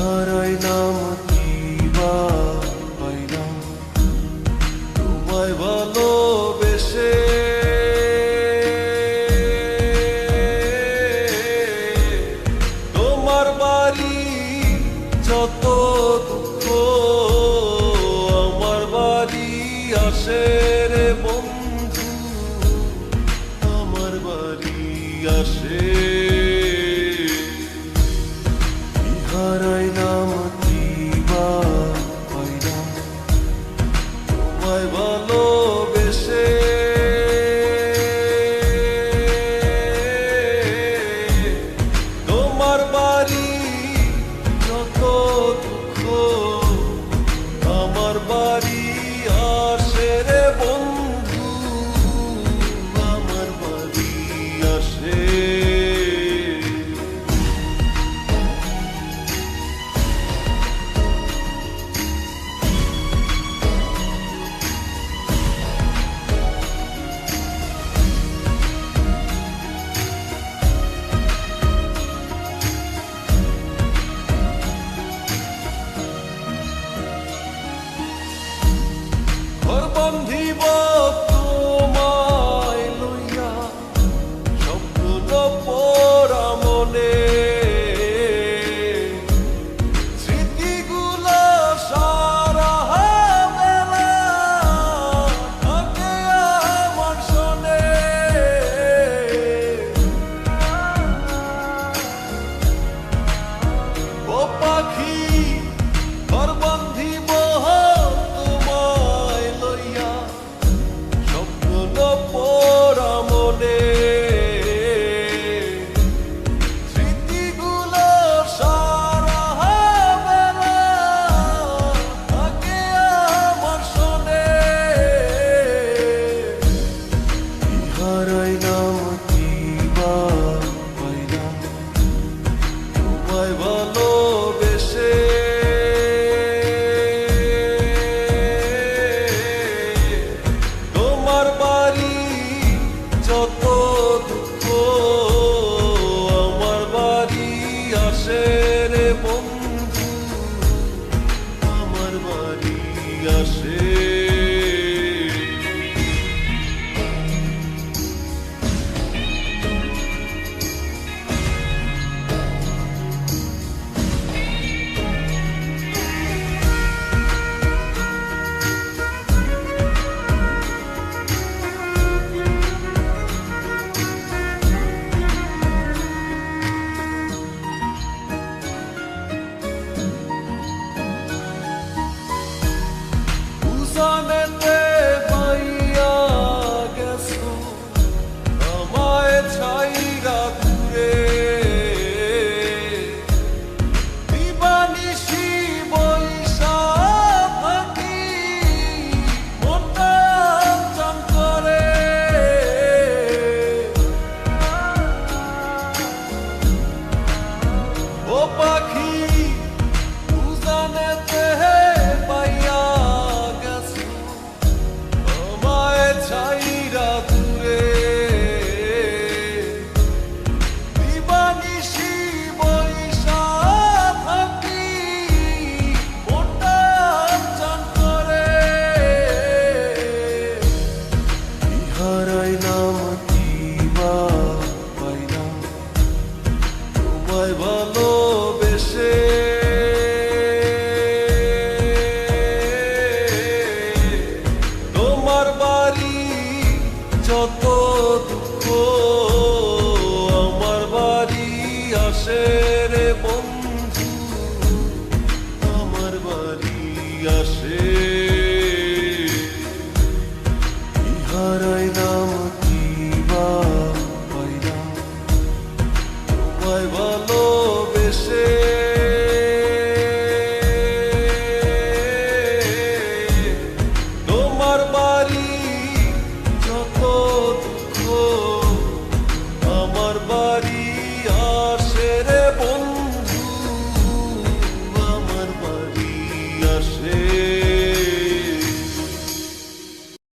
হারাইলাম কিবা পাইলাম তোমায় ভালোবেসে, তোমার বাড়ি যত দুঃখ আমার বাড়ি আসে রে বন্ধু, আমার বাড়ি আসে। হারাইলাম কিবা পাইলাম তোমায় ভালোবেসে, তোমার বাড়ি যত দুঃখ আমার বাড়ি আসে রে বন্ধু, আমার বাড়ি আসে। ঘর বন্ধিব তোমায় লইয়া স্বপ্ন পোড়া মনে, স্মৃতিগুলো সারা বেলা থাকে আমার শোনে। ও পাখি ঘর বন্ধিব পোড়া মনে, স্মৃতিগুলো সারা বেলা থাকে আমার শোনে। হারাইলাম কিবা পাইলাম তোমায় ভালোবেসে, তোমার বাড়ি যত দুঃখ আমার বাড়ি আসে রে বন্ধু, আমার বাড়ি আসে। জানেতে পাইয়া গেছো আমায় ছাইরা দূরে, দিবানিশি বৈশা থাকি মনটা চান করে। ও পাখি জানেতে পাইয়া ছাইরা দূরে, দিবানিশি বৈশা থাকি মনটা চান করে। হারাইলাম কিবা পাইলাম তোমায় ভালোবেসে, তোমার বাড়ি যত দুঃখ আমার বাড়ি আসে রে বন্ধু,